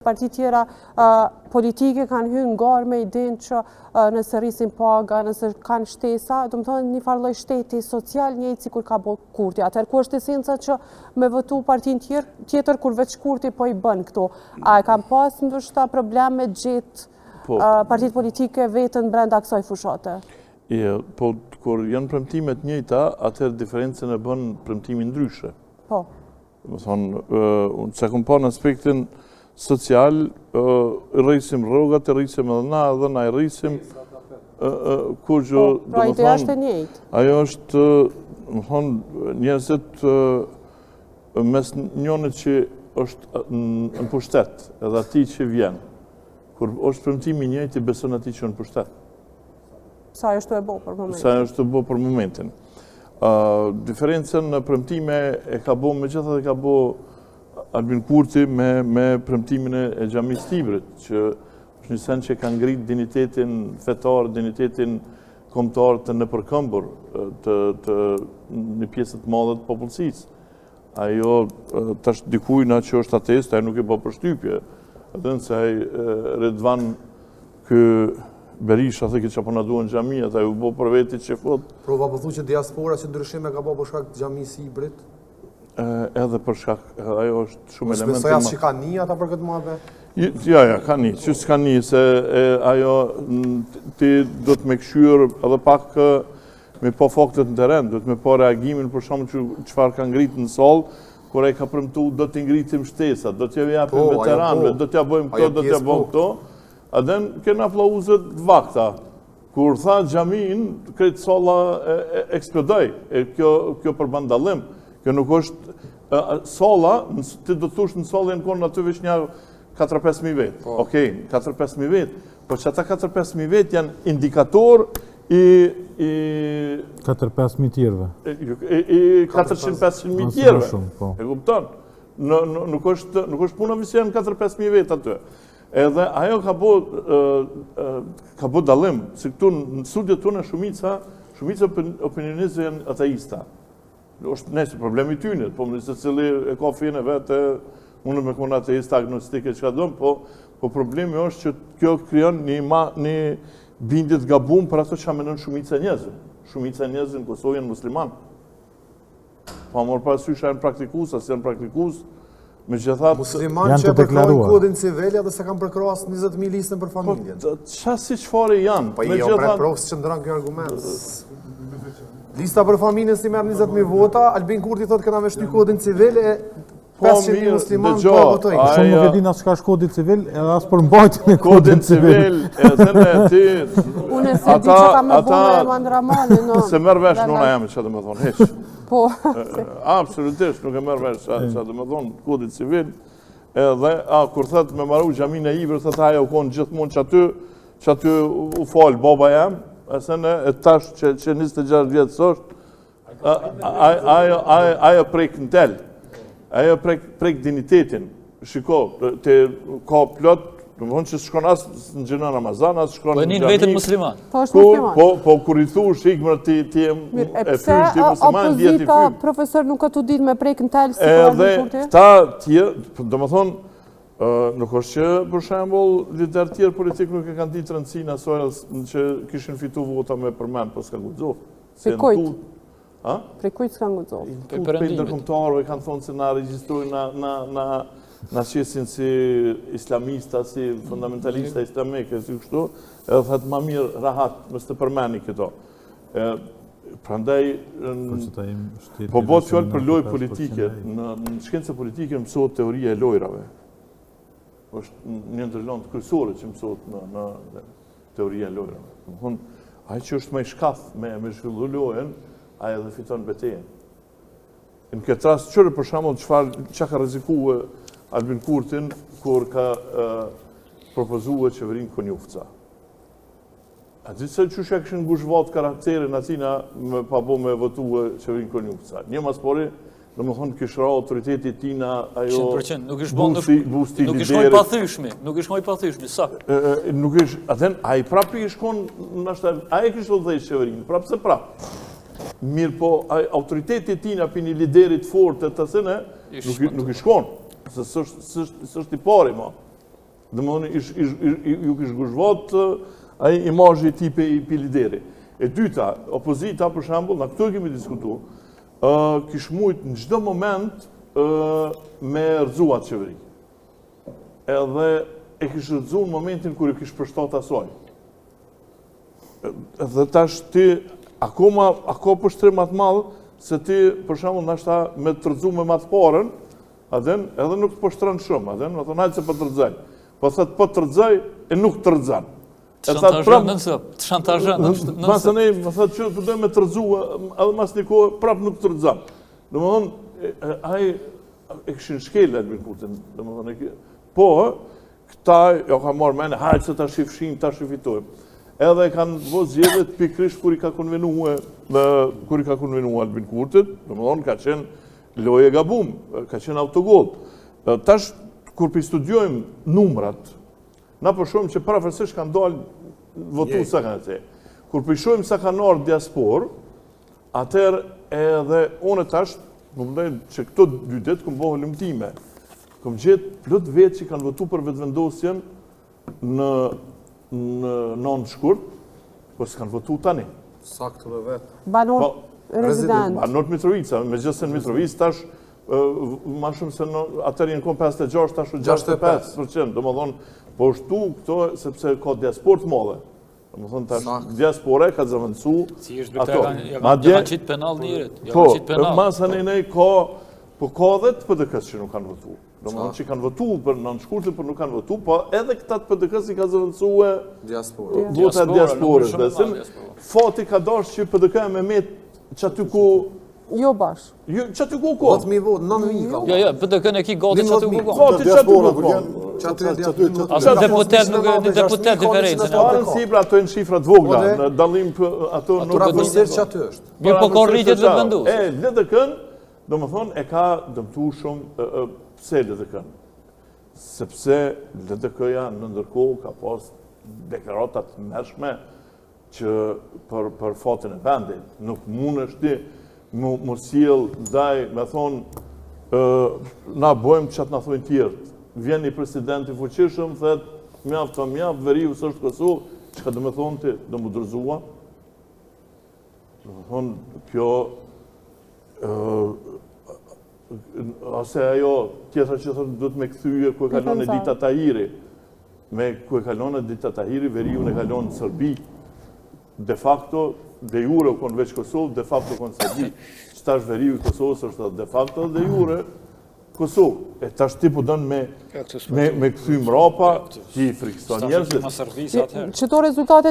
Parti tjera politike kanë hyrë ngarë me idenë që nëse rrisin paga, nëse kanë shtesa, do të thonë një farë lloj shteti social njëjtë sikur ka bërë Kurti. Atëherë ku është esenca që me votu partin tjetër kur veç Kurti po i bën këto? A e kanë pas ndoshta probleme gjetë partitë politike vetën brenda kësaj fushate? Po kur janë premtimet njëjta, atëherë diferencën e bën premtimin ndryshe. Po. Do thonë, unë çka kam parë në aspektin social, rrisim rrogat, rrisim edhe na e rrisim kur gjë, pra ideja është e njëjtë. Ajo është, më thonë, njerëzit mes njënit që është në pushtet, edhe ati që vjen, kur është premtimi njëjtë i beson atij që në pushtet. Sa është e bo për momentin. Sa është e bo për momentin. Diferencën në premtime e ka bo, megjithatë ka bo Albin Kurti me premtimin e Xhamisë Tibrit, që është një sen që ka ngrit dinitetin fetar, dinitetin kombëtar të nëpërkëmbur të një pjesë të madhe të popullsisë. Ajo tash dikuj na që është ateist, ai nuk e bë përshtypje. Edhe nëse ai Redvan ky Berisha thë që po na duan xhamia, ai u bë për veti që fut. Prova po thuaj që diaspora që ndryshime ka bë për shkak të Xhamisë Tibrit. Edhe për shkak, ajo është shumë element. Besoj as që ka një ata për këtë muhabe? Ja, ka një, që s'ka një, se ajo ti do të me këshyr edhe pak me po faktet në teren, do të me po reagimin për shumë që çfarë ka ngritë në sol, kur ai ka premtu do të ngritim shtesat, do t'ja japim veteranëve, do t'ja bëjmë këto, do t'ja bëjmë këto. Adhen kena aplauzet vakta. Kur tha xhamin, krejt solla eksplodoi, kjo përban dallim. Kjo nuk është solla, ti do të thush në solla në konë aty veç një 4-5.000 vetë. Okej, 4-5.000 vetë, po që ata 4-5.000 vetë janë indikator i 4-5.000 tjerëve. I 400-500.000 tjerëve. E kupton? Nuk është puna visi janë 4-5.000 vetë aty. Edhe ajo ka bo dallim, se këtu në studiet tona shumica opinionistëve janë ateista. është nëse problemi tyne, po më nëse cili e ka fine vetë, unë me kona ateist agnostike që ka dëmë, po problemi është që kjo kryon një bindjet gabum për ato që amenon shumica njëzën. Shumica njëzën në Kosovë janë musliman. Pa mërë parasysh janë praktikus, asë janë praktikus, me që thatë... Musliman që përkrojnë kodin civilja dhe se kam përkroas 20.000 listën për familjen. Po, qa si qëfare janë? Po jo preprofës që ndëran kjo argument. Lista për familjen si merë 20.000 vota, Albin Kurti thotë këna me shty kodin civil e 500.000 musliman po e votojnë. Shumë nuk e din asë ka është kodin civil, edhe asë për mbajtën e kodin civil. Unë e se di që ka me bome e mandramani. Se mërë vesh nëna jam që dhe me thonë, heq. Po. Absolutisht nuk e mërë vesh që dhe me thonë kodin civil. Edhe, kur thëtë me maru xhamin e Iver, thëtë aja u konë gjithmonë që aty u falë baba jam, e tash që 26 vjetës është, ajo prek në tel, ajo prek dignitetin. Shiko, ka plot, në më thonë që shkon asë në gjënë Ramazan, asë shkon në gjami. Po e një vetën musliman. Po është musliman. Po kur i thu shikmër ti e fysh ti musliman, djeti opozita, profesor, nuk ka të ditë me prek në tel, si për Albin Kurti? Edhe këta tjerë, do më thonë, nuk është që, për shembull, lider tjerë politikë nuk e kanë ditë rëndësinë asoj që kishin fitu vota me përmen, po s'ka guxof. Prej kujt? Prej kujt s'ka guxof? Për ndërkombëtarëve kanë thonë se na regjistrojnë na qesin si islamista, si fundamentalista islamike, si kështu, edhe thëtë ma mirë rahat, mës të përmeni këto. Prandaj, po bëtë fjallë për lojë politike, në shkencë politike mësot teoria e lojrave. është një ndër lëndë kryesore që mësot në teoria e lojrave. Ai që është me shkath me zhvillu lojën, ai edhe fiton betejën. Në këtë rast, qërë për shembull çka ka rrezikuar Albin Kurtin kur ka propozuar qeverinë Konjufca. A ditë se që kishin ngush votë karakterin atina pa bo me votuar qeverinë Konjufca. Një mas pori, do më thonë kishra autoriteti tina ajo 100%, nuk busti nuk ishkoj pathyshmi, nuk ishkoj pathyshmi, sa? Nuk ish, aten, a i prapi ishkon, a i kishtë dhejsh qeverinë, prapë se prapë. Mirë po, autoriteti tina për një liderit fort të sene, nuk ishkon, se sështë i pari ma. ju kish guzhvot ai imazhi i tij i lideri. E dyta, opozita për shembull, na këtu e kemi diskutuar, kish mujt në çdo moment me rrëzuat qeveri. Edhe e kish rrëzu në momentin kur ju kish përshtat asoj. Dhe tash ti ako pështrim atë madh se ti për shembull ndoshta me të rrëzu me matë parën, edhe nuk të pështron shumë, më thonë hajtë se po të rrëzoj. Po thot po të rrëzoj e nuk të rrëzon. Të shantazhon në Masë ne, më thotë që të dojmë me të rrëzu, edhe mas një kohë prapë nuk të rrëzon. Domethënë, ai e kishin shkel Albin Kurtin, domethënë, po këta jo ka marrë mend, hajtë se ta shifshin, ta shifitojmë. Edhe kanë vë zgjedhjet pikërisht kur i ka konvenuar Albin Kurtit, domethënë ka qenë lojë e gabum, ka qenë autogol. Tash kur pi studiojmë numrat, na po shohim që pavarësisht kanë dalë votu sa kanë te. Kur pi shohim sa kanë ardhur diaspor, atëherë edhe unë tash, më mendoj që këto 2 ditë kum bëu lumtime. Kum gjetë lot vetë që kanë votuar për vetëvendosjen në non shkurt, po s'kanë votuar tani. Saktë dhe vetë. Banor rezident. Banor Mitrovica, megjithëse në Mitrovic tash ma shumë se atër jenë kom 56, tash 65%, do më thonë, po shtu këto sepse ka diasport madhe. Do më thonë, tash diaspore ka zëvëndësu ato. Ja kanë qitë penal njërit. Po, masën e nej ka, po ka dhe të PDK-s që nuk kanë votu. Do më thonë që kanë votu për në shkurtin, për nuk kanë votu, po edhe këta të PDK-s i ka zëvëndësu vota diasporës. Fati ka dash që PDK me metë që aty ku Jo bash. Që aty ku ko? 10.000 votë, 9.000 ka. Jo, PDK në ki gati që aty ku ko. Fati që aty ku ko? Ato deputet nuk e deputet diferencën. Parën sipra ato janë shifrat vogla, në dallim ato nuk Ato vërtet që aty është. Mirë po ka rritjet vetëvendues. LDK-n, domethënë e ka dëmtuar shumë pse LDK-n? Sepse LDK-ja në ndërkohë ka pas deklarata të mëshme që për fatin e vendit, nuk mundesh ti më sjell ndaj, me thonë, na bëjmë që atë na thonë tjertë. Vjen një president i fuqishëm, thet mjaft, veriu së është Kosovë, që ka do me thonë ti, do më dërzua. Do me thonë, kjo, ase ajo tjetra që thonë, do të me këthyje ku e kalon e Dita Tahiri. Me ku e kalon e Dita Tahiri, veriu e kalon në Sërbi. De facto, de jure u konë veç Kosovë, de facto konë Serbi. Që tash veriu i Kosovës është de facto de jure Kosovë. E tash ti po dënë me këthy mrapa, ti frikson njerëzit. Qëto rezultate